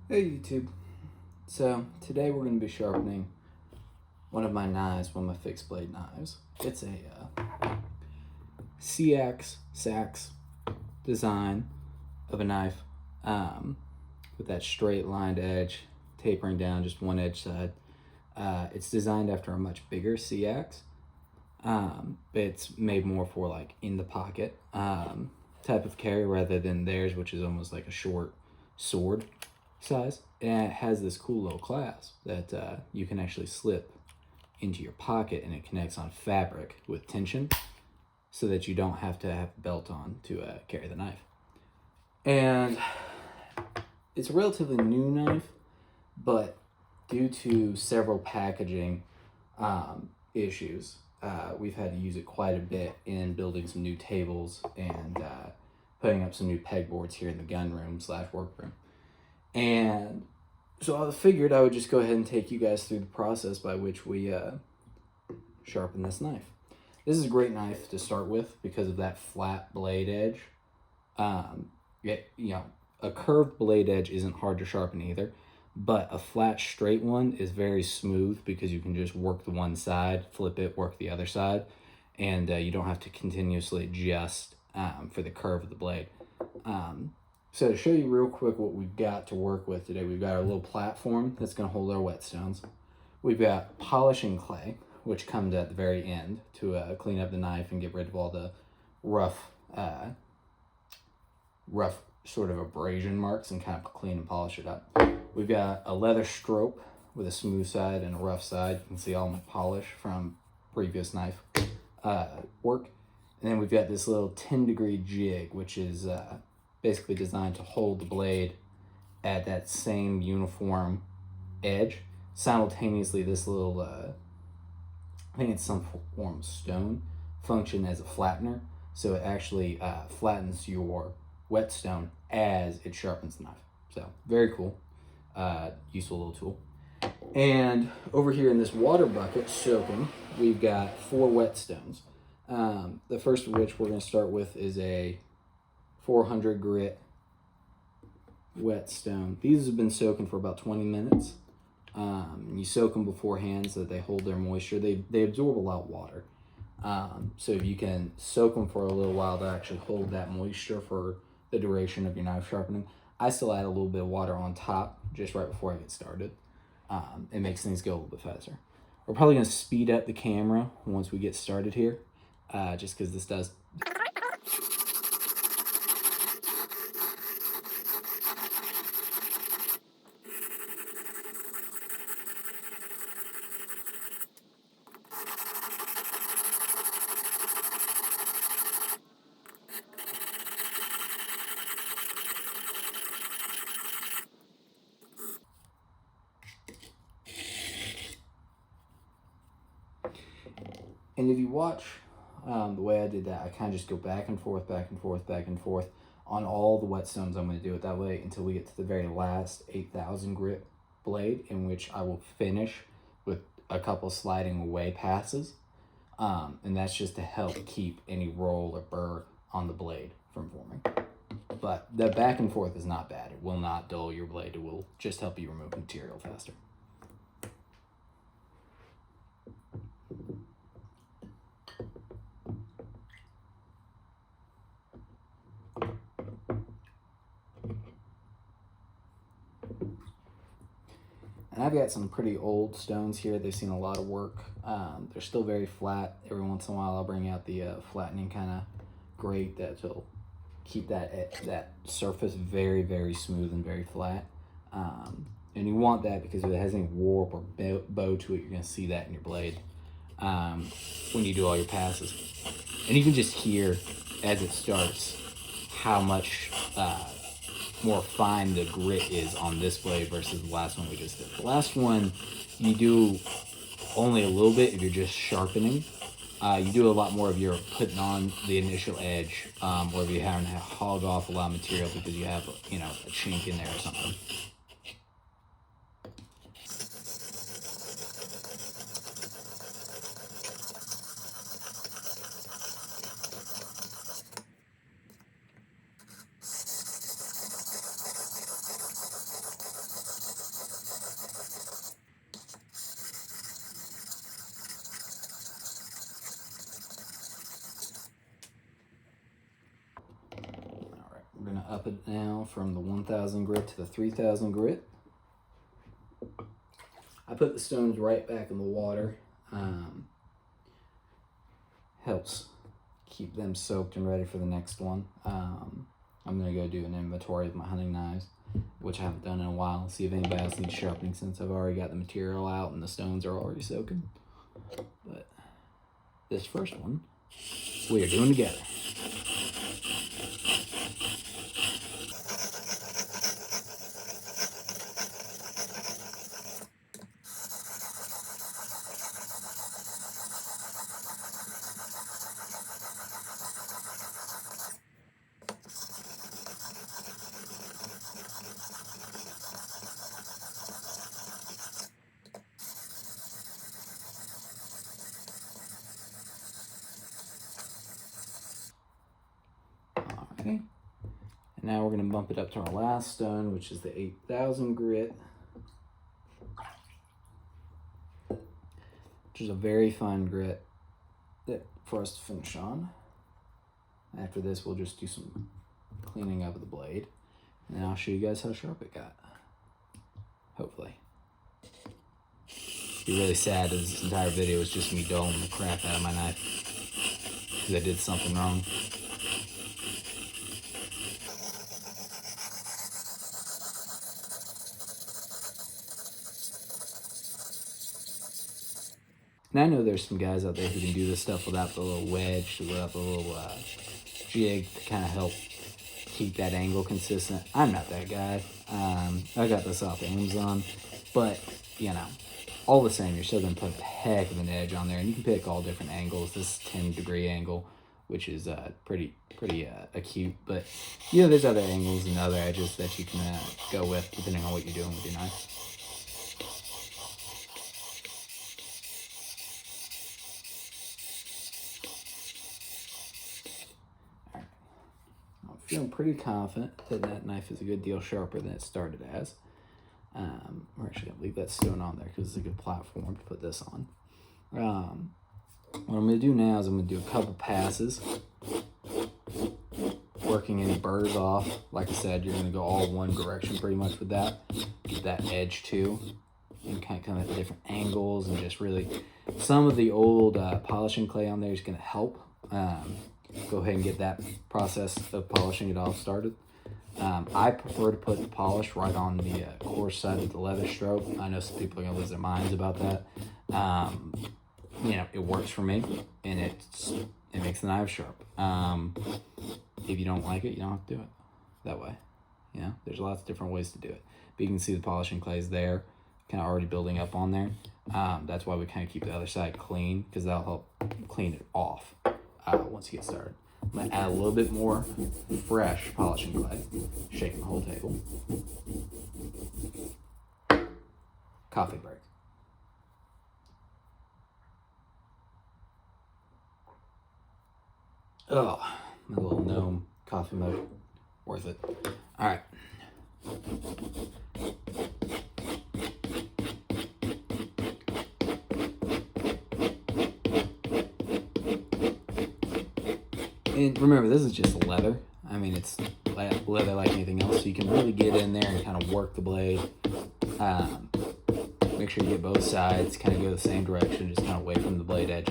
Hey YouTube. So today we're going to be sharpening one of my knives, one of my fixed blade knives. It's a CX Sax design of a knife with that straight lined edge tapering down just one edge side. It's designed after a much bigger CX. It's made more for like in the pocket type of carry rather than theirs, which is almost like a short sword size. And it has this cool little clasp that you can actually slip into your pocket, and it connects on fabric with tension so that you don't have to have a belt on to carry the knife. And it's a relatively new knife, but due to several packaging issues, we've had to use it quite a bit in building some new tables and putting up some new pegboards here in the gun room / workroom. And so I figured I would just go ahead and take you guys through the process by which we sharpen this knife. This is a great knife to start with because of that flat blade edge. A curved blade edge isn't hard to sharpen either, but a flat straight one is very smooth because you can just work the one side, flip it, work the other side, and you don't have to continuously adjust for the curve of the blade. So to show you real quick what we've got to work with today, we've got our little platform that's going to hold our whetstones. We've got polishing clay, which comes at the very end to clean up the knife and get rid of all the rough sort of abrasion marks and kind of clean and polish it up. We've got a leather stroke with a smooth side and a rough side. You can see all my polish from previous knife work. And then we've got this little 10-degree jig, which is basically designed to hold the blade at that same uniform edge. Simultaneously, this little, I think it's some form of stone, function as a flattener. So it actually flattens your whetstone as it sharpens the knife. So very cool, useful little tool. And over here in this water bucket, soaking, we've got 4 whetstones. The first of which we're going to start with is a 400 grit whetstone. These have been soaking for about 20 minutes. You soak them beforehand so that they hold their moisture. They absorb a lot of water. So if you can soak them for a little while to actually hold that moisture for the duration of your knife sharpening. I still add a little bit of water on top just right before I get started. It makes things go a little bit faster. We're probably going to speed up the camera once we get started here, just because this does... And if you watch the way I did that, I kind of just go back and forth, back and forth, back and forth on all the whetstones. I'm going to do it that way until we get to the very last 8,000 grit blade, in which I will finish with a couple sliding away passes. And that's just to help keep any roll or burr on the blade from forming. But the back and forth is not bad. It will not dull your blade. It will just help you remove material faster. And I've got some pretty old stones here. They've seen a lot of work. They're still very flat. Every once in a while I'll bring out the flattening kind of grate that will keep that surface very, very smooth and very flat. And you want that because if it has any warp or bow to it, you're going to see that in your blade when you do all your passes. And you can just hear as it starts how much more fine the grit is on this blade versus the last one we just did. The last one, you do only a little bit if you're just sharpening. You do a lot more if you're putting on the initial edge, or if you're having to hog off a lot of material because you have, a chink in there or something. gonna up it now from the 1000 grit to the 3000 grit. I put the stones right back in the water. Helps keep them soaked and ready for the next one. I'm gonna go do an inventory of my hunting knives, which I haven't done in a while. See if anybody else needs sharpening, since I've already got the material out and the stones are already soaking. But this first one, we are doing together. Okay. And now we're going to bump it up to our last stone, which is the 8000 grit, which is a very fine grit for us to finish on. After this, we'll just do some cleaning up of the blade, and I'll show you guys how sharp it got. Hopefully. It'd be really sad that this entire video was just me doling the crap out of my knife because I did something wrong. And I know there's some guys out there who can do this stuff without the little wedge, without the little jig to kind of help keep that angle consistent. I'm not that guy. I got this off Amazon, but you know, all the same, you're still gonna put a heck of an edge on there, and you can pick all different angles. This is 10-degree angle, which is pretty acute, but you know, there's other angles and other edges that you can go with depending on what you're doing with your knife. Feeling pretty confident that that knife is a good deal sharper than it started as. We're actually going to leave that stone on there because it's a good platform to put this on. What I'm going to do now is I'm going to do a couple passes, working any burrs off. Like I said, you're going to go all one direction pretty much with that. Get that edge too, and kind of come at different angles, and just really, some of the old polishing clay on there is going to help. Go ahead and get that process of polishing it all started. I prefer to put the polish right on the coarse side of the leather stroke. I know some people are going to lose their minds about that. You know, it works for me, and it makes the knife sharp. If you don't like it, you don't have to do it that way. You know, there's lots of different ways to do it. But you can see the polishing clays there, kind of already building up on there. That's why we kind of keep the other side clean, because that'll help clean it off. Once you get started, I'm going to add a little bit more fresh polishing clay, shaking the whole table. Coffee break. Oh, my little gnome coffee mug. Worth it. All right. And remember, this is just leather. I mean, it's leather like anything else, so you can really get in there and kind of work the blade. Make sure you get both sides, kind of go the same direction, just kind of away from the blade edge.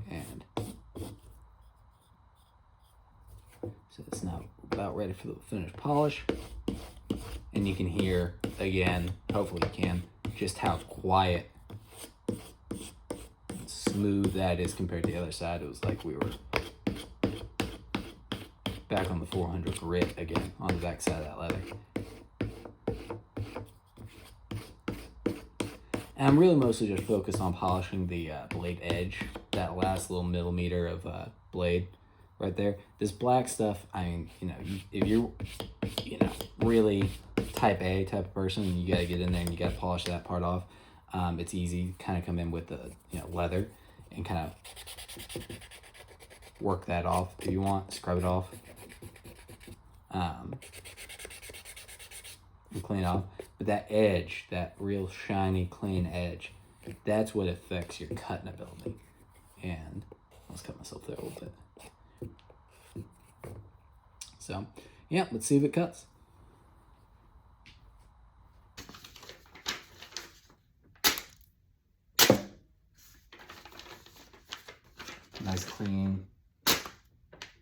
And so it's now about ready for the finished polish. And you can hear, again, hopefully you can, just how quiet, smooth that is compared to the other side. It was like we were back on the 400 grit again on the back side of that leather. And I'm really mostly just focused on polishing the blade edge, that last little millimeter of blade right there. This black stuff, I mean, you know, if you're, you know, really type A type of person, you got to get in there and you got to polish that part off. It's easy to kind of come in with the, you know, leather and kind of work that off if you want, scrub it off, and clean it off. But that edge, that real shiny, clean edge, that's what affects your cutting ability. And Let's cut myself there a little bit. So, yeah, let's see if it cuts. Nice clean